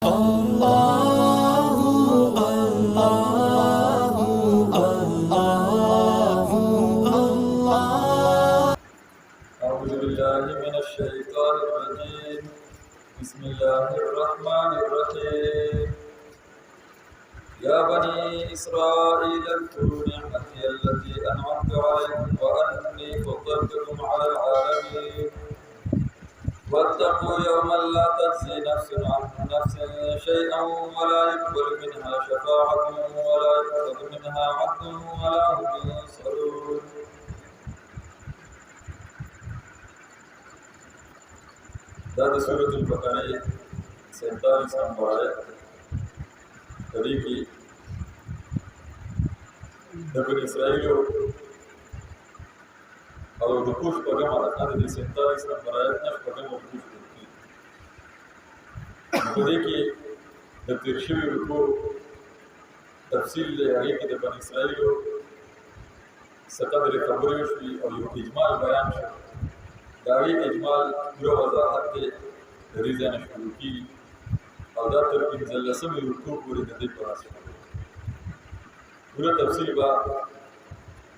Allahu, Allahu, Allahu, Allah. أعوذ بالله من الشيطان الرجيم. بسم الله الرحمن الرحيم. يا بني إسرائيل اذكروا نعمتي التي أنعمت عليكم وأني فضلتكم على العالمين. واتقوا يوما لا تجزي نفس عن نفس شيئا ولا يقبل منها شفاعة ولا يؤخذ منها عدل ولا هم ينصرون. هذا سورة البقرة 47 نمبر آية طريقي بني إسرائيل او د کوش په ګمه د 47 نمبر آیت نه په ګمه د کوش په دې کې د تیر شوي رکوع تفصیل دی هغې کې د بني اسرائیلو څه قدرې خبرې وشوي او یو اجمال بیان شو د هغې اجمال پوره وضاحت دی د دې ځای نه شروع کېږي او دا تر 15مې رکوع پورې د دې په راځي پوره تفصیل به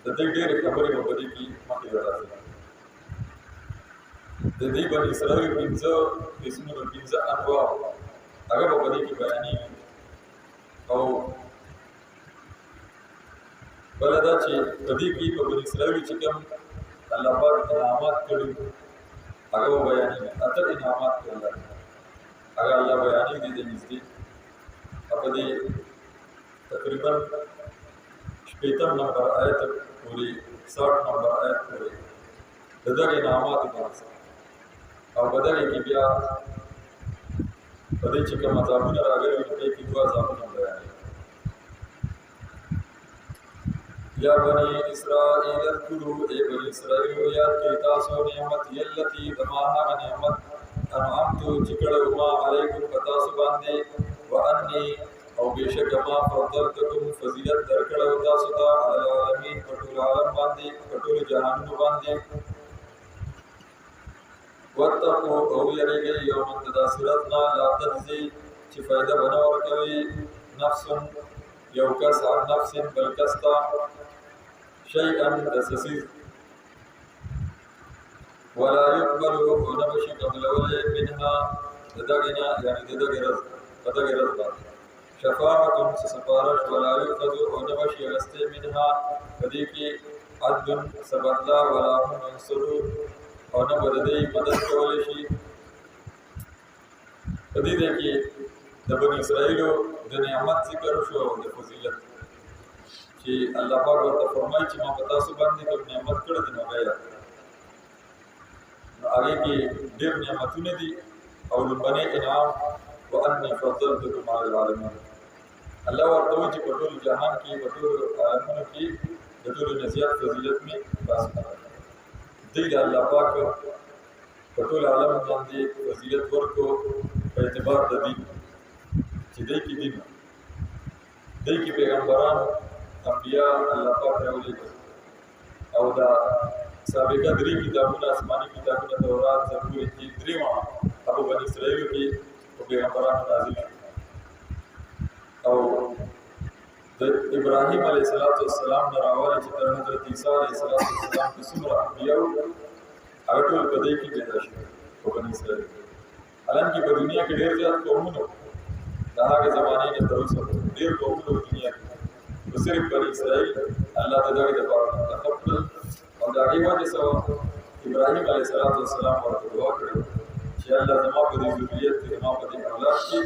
د دې ډېرې خبرې به په دې کې مخکې راځي د دې بني اسرائیل 15 قسمونه 15 انواع هغه به په دې کې بیانېږي او بله دا چې په دې کې په بني اسرائیلو چې کوم الله پاک انعامات کړي هغه به بیانېږي اته انعامات کړي هغه الله بیانېږي د دې نږدې په دې تقریبا 15 نمبر آیت پوری 60 نمبر آیت پوری د دغه انعامات باندې او بدلې کې بیا په دې چې کوم عذابونه راغلي نو دې کې دوه عذابونه بیانې یا بني اسرائیل اذکروا ای بني اسرائیل یاد کړئ تاسو نعمت التي دما هغه نعمت انعمت چې کړو ما علیکم تاسو باندې وانی او بشک ما فضلتکم فضیلت درکړو تاسو ته علی العالمین په ټول عالم باندې په ټول جهانونو باندې واتقوا او یریږئ یوم تداسرتنا لا تجزي چې فایده بنه ورکوي نفس یو کس عن نفس بل کس ته شیئا د سسیز ولا يقبل او نه بشي قبلولی منها د دغې نه یعنې د دغې رز په دغې رز باندې شفاعت سفارش ولا يؤخذ او نه بشي اخیستی منها په دې کې عدل څه بدله ولا هم ينصرون او نه به د دې مدد کولی شي په دې ځای کې د بني اسرائیلو د نعمت ذکر شو او د فضیلت چې الله پاک ورته فرمایي چې ما په تاسو باندې کوم نعمت کړی دی نو هغه یاد کړئ نو هغې کې ډېر نعمتونه دي او لومړنی انعام وأني فضلتكم على العالمين الله ورته وایي چې په ټول جهان کې په ټول عالمونو کې د ټولو نه زیات فضیلت مې پاس کړی دی د الله پاک په ټول عالم باندې فضیلت ورکړو په اعتبار د دین چې دی کې دین دی کې پیغمبران انبیا الله پاک راولېږي او دا سابقه درې کتابونه آسماني کتابونه تورات زبور انجیل درې وه هغه بني اسرائیلو کې په پیغمبرانو نازل شو او د ابراهیم علیه السلام نه راوالی چې تر حضرت عیسی علیه السلام کې څومره انبیا وو هغه ټول په دې کې پیدا شوي په بني اسرائیل حالانکې په دنیا کې ډېر زیات قومونه د هغې زمانې نه تر اوسه ډېر قومونه په دنیا کې خو صرف بني اسرائیل الله د دغې دپاره منتخب کړل او د هغې وجې څه وه ابراهیم علیه السلام ورته دعا کړې چې الله زما په دې ذریت کې زما په دې اولاد کې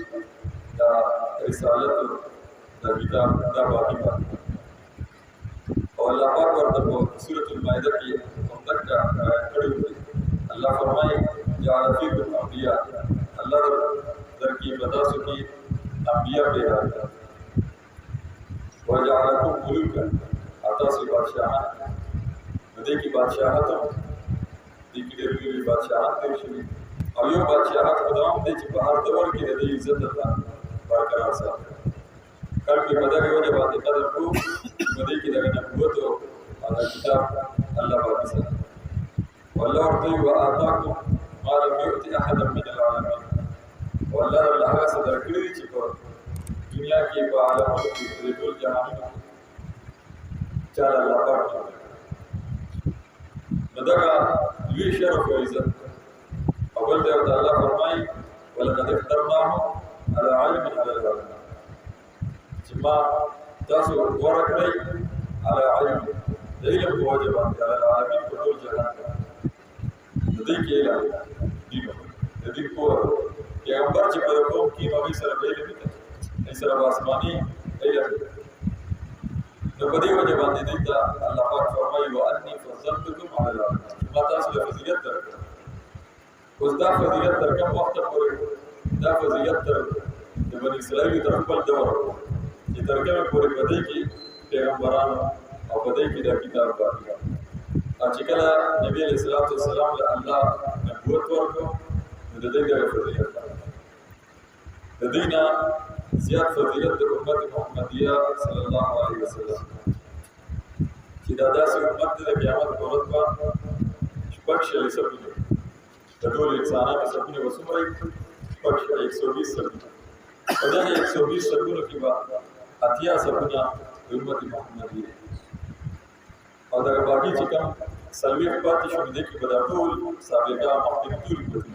دا رسالت دا کتاب دا باقي پاتې او الله پاک ورته په سورة المائده کې همدغه کړی دی الله فرمایي جعل فیکم انبیاء الله درکې په تاسو کې انبیا پیدا کړل وجعلکم ملوکا او تاسو بادشاهان نو دې کې بادشاهت هم دې کې ډېر لوی بادشاهان تېر شوي او یو بادشاهت خو دا هم دی چې په هر دور کې د دې عزت الله برقرار ساتي خلک یې په دغې وجې باندې قدر کړو په دې کې دغه نبوت او هغه کتاب الله باقي ساتي والله ورته وایي وآتاکم ما لم یؤت احدا من العالمین او والله هغه څه درکړي چې په دنیا کې په عالمونو کې د ټول جهانونو چاله الله پاک نو دغه لوی شرف او عزت اول دی الله فرمایي ولقد اخترناه على علم على العالمين چې ما تاسو غوړه کړئ على علم د علم په وجه باندې على العالمين په ټول جهان د دې کې علم د دې په پیغمبر چې په کوم کې نو سره به علم دي سره آسماني علم نو په دې وجه باندې دا الله پاک فرمایي واني فضلتكم على العالمين ما تاسو له فضیلت درکړه اوس دا فضیلت تر کوم وخت پورې دا فضیلت تر د بنی اسرائیل تر خپل دور چې تر کومه پورې پدې کې پیغمبرانو او پدې کې د کتاب باندې او چې کله نبی علیہ الصلوۃ والسلام له الله نبوت ورکړو د دې ډېر فضیلت د دینه زیات فضیلت د امت محمدیه صلی الله علیه وسلم چې دا داسې امت د قیامت پر ورځ باندې شپږ شلې سپونه د ټول انسانانو سپونه وسومره شپږ 120 سپونه په دې 120 سپونو کې به اتیا سپونه د امت محمدیه او دا باقي چې کوم سلوي پاتې شو دي کې به دا ټول سابقه مخکې ټول کوي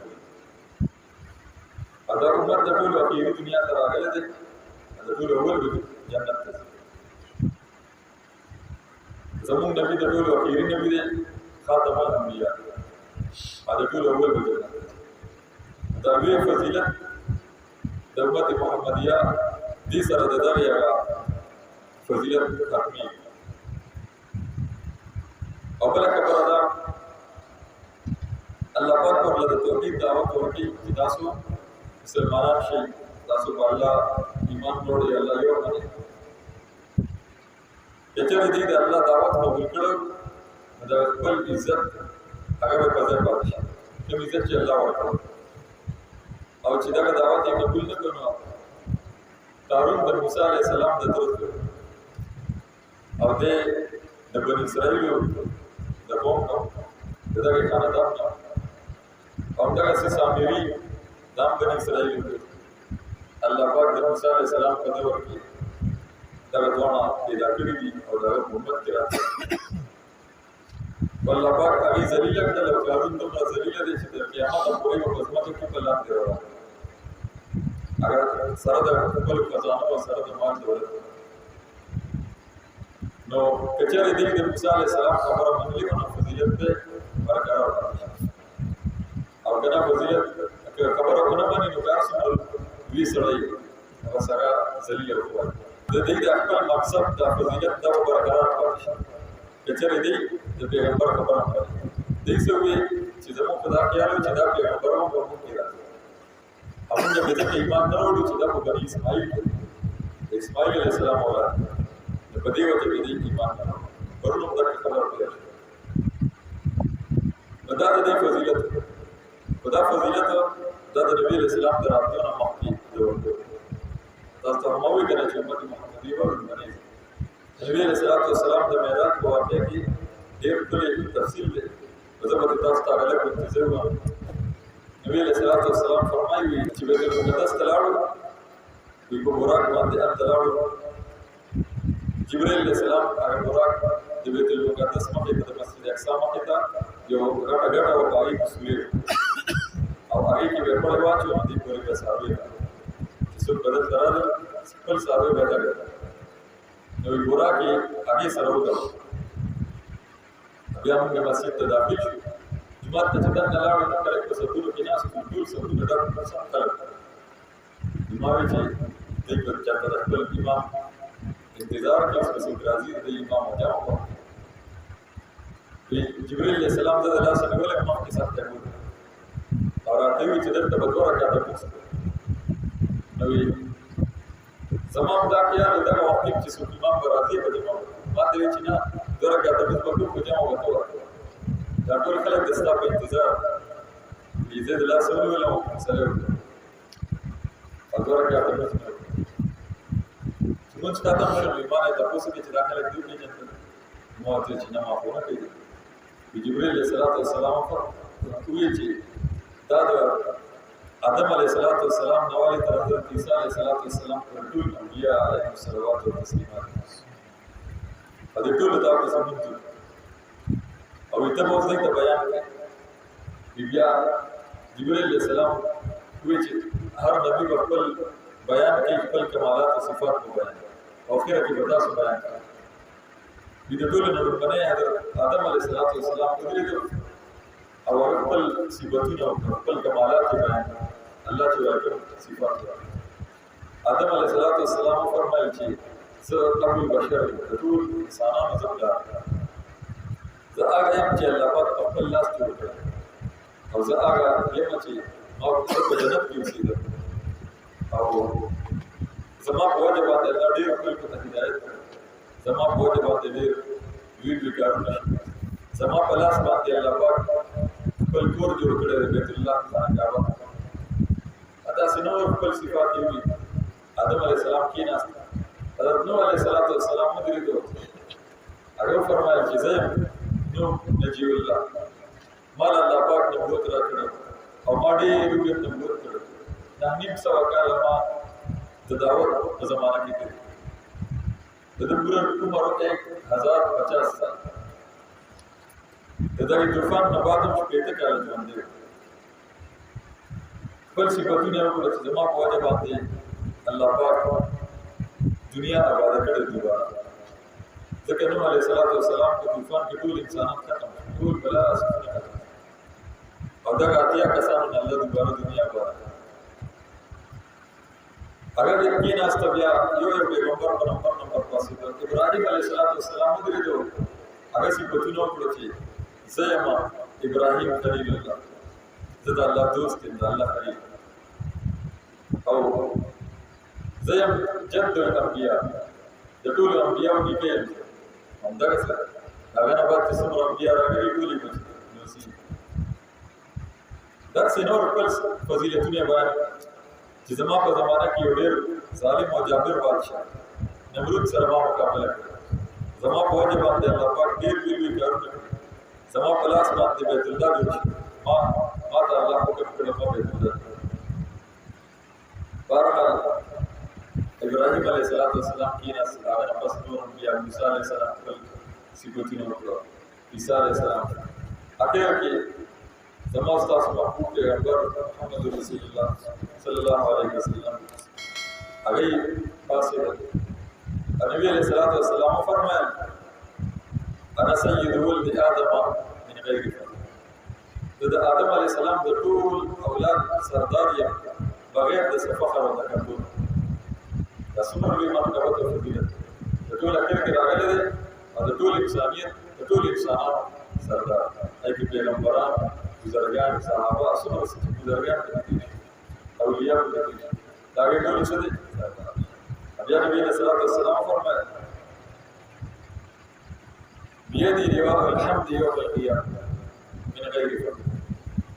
دا امت د ټول اخیری دنیا ته راغله ده د ټول اول د جنت ته زمون نبی د ټول اخیری نبی دی خاتم الانبیاء دا ټول اول د جنت دا وی فضیلت د امت محمدیه دې سره د دغه فضیلت ختمي او بل خبره ده الله پاک ورله د توحید دعوت ورکړي چې تاسو مسلمانان شي تاسو په الله ایمان وروړي الله یو باندې چې دې د الله دعوت قبول کړو دا خپل عزت هغه په ځای باندې کوم عزت چې الله ورکړي او چې دا دعوت یې قبول نه کړو هارون د موسی علیه السلام د دوست او د بنی اسرائیل د قوم دغه خاندان او دغه سامری دام بنی اسرائیل الله پاک د موسی علیه السلام په دور کې دغه دوه پیدا کړی دي او دغه محمد کې راځي الله پاک هغه ذلیل کړل او هارون دومره ذلیل دي چې د قیامت پورې په خدمت کې په لاندې راوړل اگر سره د خپل خزانه او سره د مال دولت نو کچره دې د موسی علیه السلام خبره منلې نو فضیلت ده برقرار او کله فضیلت خبره ونه باندې نو کار سره وی سړی هغه سره ذلیل وکړ د دې د خپل مقصد د فضیلت د برقرار پاتې شي کچره دې د پیغمبر خبره دې سوې چې زموږ خدا خیال چې دا پیغمبرانو په موږ کې راځي موږ به د ایمان نه وروړو چې دا په بنی اسماعیل علیه السلام اولاد په دې وجه کې د ایمان ورونو د خبر پیدا دا د فضیلت خدا فضیلت دا د نبی رسول الله دراتونه مخکې ورته تاسو ته مو ویل چې امت محمدي ورونه نبی رسول الله والسلام د معراج په واقعې کې ډېر ټولې تفصیل ده وځه تاسو ته غلط انتظار نبی رسول الله والسلام فرمایي چې بیت المقدس ته لاړو وی په براق باندې اتلاړو جبرائیل علیہ السلام هغه براق د بیت المقدس مخې ته د مسجد اقصی مخې ته یو غټه وقایي تصویر او هغه کې به په واچو باندې پورې په ساوي چې څو بدل درا خپل ساوي بدل نو براق هغه سره وځو بیا موږ مسجد ته داخل شو جمعه ته څنګه لاړو نو کله په سکولو کې ناس ټول سکولو ډک سره جمعه چې دغه چاته خپل امام انتظار کې اوس په راضي د امام جامع جبرائیل علیہ السلام د الله سره ولې امام کې ساتل او راته وی چې دلته په دوه رکعاته پوښتنه نو زمام دا خیال دغه وخت چې څوک امام راضي په جامع ما ته چې نه دوه رکعاته په جامع وته دا ټول خلک د ستاسو په انتظار دې د الله سره ولا مسله او دوه رکعاته موږ تاسو ته ایمان ته تاسو کې چې داخله کیږي چې مو ته چې نه مافونه کوي جبرائیل علیہ السلام فرمایي چې دا د آدم علیہ الصلوۃ والسلام نوالی تر حضرت عیسی علیہ الصلوۃ والسلام پر ټول انبیاء علیهم الصلوات والتسلیمات په دې ټول ته په سمون او ته مو څنګه ته بیان کړئ بیا جبرئیل علیہ السلام وی چې هر نبی خپل بیان کوي خپل کمالات او صفات په بیان او خیره کې به تاسو بیان کړئ دې ټول نور باندې حضرت آدم علیہ الصلوۃ والسلام په دې او خپل صفاتونه او خپل کمالات بیان الله تعالی صفات آدم علیہ السلام فرمایي چې زه ابو البشر ټول انسانانو زړه زه هغه یم چې الله پاک خپل لاس جوړ کړ او زه هغه یم چې ما په جنت کې اوسېږم او زما په وجه باندې الله ډېر خلکو ته هدایت کړ زما په وجه باندې ډېر لوی کارونه زما په لاس باندې الله پاک خپل کور جوړ کړی دی بیت الله خانقاه ادا سينور خپل صفات یې آدم علیہ السلام کېناست حضرت نوح علیہ السلام ودرېدو هغه فرمایل چې زه نوح نجی الله مال الله پاک نبوت راکړ او ما ډېر وګت نبوت کړ دا نیم سوه کاله ما د دعوت په زمانه کې کړی د دې پوره عمر 1050 سال د دغه طوفان نه بعد هم شپېته کاله ژوند دی خپل صفتونه وکړه چې زما په وجه باندې الله پاک دنیا آباد کړې دوباره ځکه نوح علیہ السلام په طوفان کې ټول انسانان ختم ټول بلا اسونه ختم او دا اتیا کسانو نه الله دوباره دنیا آباد اگر یقین است بیا یو پیغمبر په نمبر پاسې ابراهیم علیہ السلام درېدو هغه صفتونه وکړه چې زما ابراهیم خلیل الله زدا الله دوست دی الله خلیل او زم جد الانبیاء د ټول انبیاء کې کې همدغه څه هغه نه بعد چې څومره انبیاء راغلي ټول یې نو سي دا څنور خپل فضیلتونه بیان چې زما په زمانہ کې یو ډېر ظالم او جابر بادشاہ نمرود سره ما مقابله کړ زما په وجه باندې الله پاک ډېر لوی کارونه زما په لاس باندې بیت الله جوړ شو ما ته الله حکم کړی په بیت الله بهرحال ابراهیم علیہ السلام کېناست هغه نه پس نور انبیاء موسی علیہ السلام خپل صفتونه وکړه عیسی علیہ السلام اخر کې زما ستاسو محبوب پیغمبر محمد رسول الله صلی الله علیه وسلم هغه پاسه نبی علیہ السلام فرمایل انا سید ولد آدم من غیر فخر د آدم علیہ السلام د ټول اولاد سردار یم بغیر د فخر او تکبر دا څومره لوی مرتبه او فضیلت د ټول اخر کې راغلی دی او د ټول انسانیت د ټول انسانانو سردار ایک پیغمبران بزرگان صحابه څومره بزرگان اولیاء دا هغه ټول څه دي بیا نبی علیہ السلام فرمایي بيدي لواء الحمد يوم القيامة من غير فخر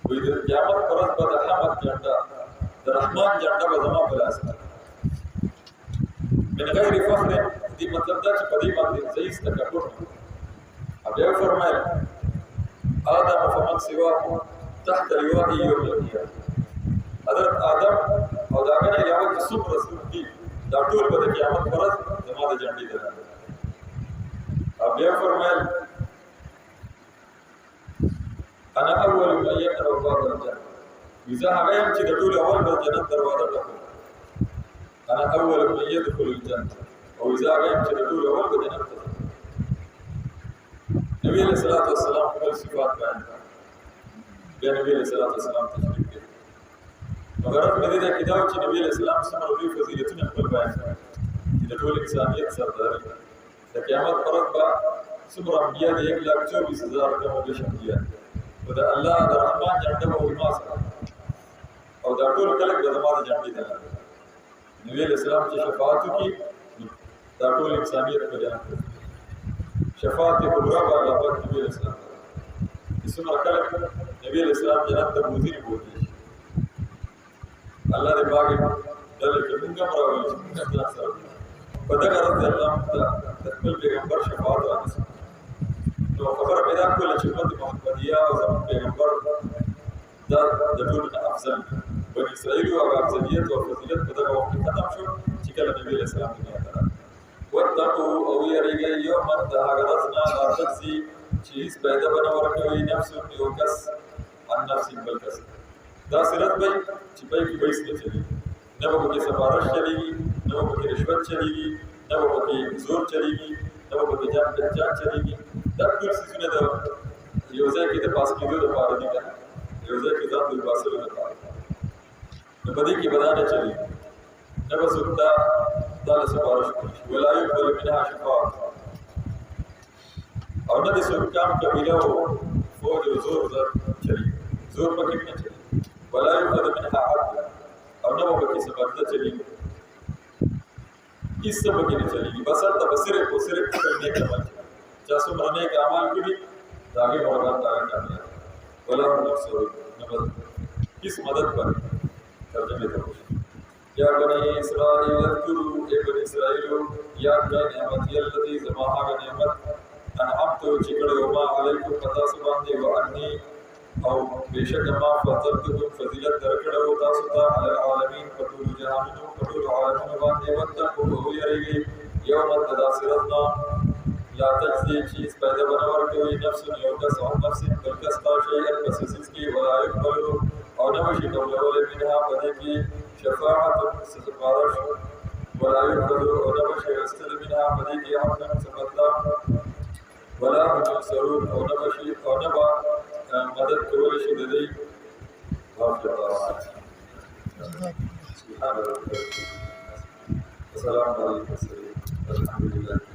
وإذا قیامت پر ورځ به د حمد جنډه د رحمان جنډه به زما په لاس کې من غیر فخر دې مطلب دا چې په دې باندې ضعیف تکبر بیا فرمایل آدم فمن سواه تحت لوائه يوم القيامة حضرت آدم او دا غنه علاوه چې څومره رسول دي دا ټول به د قیامت پر ورځ زما د جنډې دلته بیا فرمایل انا اول من يقرأ باب الجنة اذا هغه يم چې د ټول اول د جنت دروازه ټکو انا اول من يدخل الجنة او اذا هغه يم چې د ټول اول د جنت نبی علیہ السلام خپل صفات بیان کړ بیا نبی علیہ السلام تشریف کړ مگر په دې کې دا چې نبی علیہ السلام څومره لوی فضیلتونه خپل بیان کړ چې د ټول انسانیت سردار د قیامت پر ورځ به څومره انبیاء دي 124,000 کم او بیش انبیاء او د الله د رحمان جنډه به وي ما سره او دا ټول خلک به زما د جنډې ته راغلي نبي علیہ السلام چې شفاعت وکړي دا ټول انسانیت په جنت کې شفاعت کبرا به الله پاک نبی علیہ السلام چې څومره خلک نبی علیہ السلام جنت ته بوځي نه بوځي الله دې باغ دلته کې موږ هم راوړو چې موږ ځان سره په دغه ورځ الله د خپل پیغمبر شفاعت وانه نو خبره پیدا کوله چې امت محمدیه او زموږ پیغمبر دا د ټولو نه افضل بني اسرائیل او افضلیت او فضیلت په دغه وخت ختم شو چې کله نبی علیہ السلام دنیا ته راغی. واتقوا او یریږئ یوما د هغه ورځ نه لا تجزي چې هیڅ پیدا به نه ورکوي نفس یو کس عن نفس بل کس. داسې ورځ به چې پای کې بیس نه چلېږي، نه به پکې سفارش چلېږي، نه به پکې رشوت چلېږي، نه به پکې زور چلېږي، نه به پکې جان پهچان چلېږي. دا ټول څیزونه د یو ځای کې د پاس کېدو لپاره دي که نه، یو ځای کې ځان د باسلو لپاره. نو په دې کې به دا نه چلېږي، نه به څوک دا له سفارش کوي ولا يقبل منها شفاعة او نه د څوک کام قبیله او فوج او زور چلېږي، زور پکې نه چلېږي. ولا يؤخذ منها عدل او نه به پکې څه بدله چلېږي، هېڅ څه پکې نه چلېږي. بس هلته به صرف او صرف خپل نیک عمل کوي. چا څومره نیک اعمال کړي د هغې مرغان د هغه کامیاب. ولا هم ينصرون نه به هېڅ مدد کوي. ترجمې ته وشي. یا بنی اسرائیل اذکروا اے بنی اسرائیلو یاد کړئ نعمتي الذي زما هغه نعمت انعمت چې کړی و ما علیکم په تاسو باندې واني او بېشکه ما فضلتکم فضیلت درکړی و تاسو ته علی العالمین په ټولو جهانونو په ټولو عالمونو باندې. واتقوا او ویریږئ یوما د داسې ورځ نه لا تجزي چې هېڅ پیدا به نه ورکوي نفس یو کس عن نفس بل کس تا شیئا په څه څیز کې ولا یقبل او نه به شي قبلولی منها په دې کې شفاعت سفارش ولا يؤخذ او نه به شي اخیستلی منها په دې کې عدل څه بدله ولا هم ينصرون او نه به شي او نه به مدد کولی شي د دې. سبحان ربك السلام علیکم الحمد لله.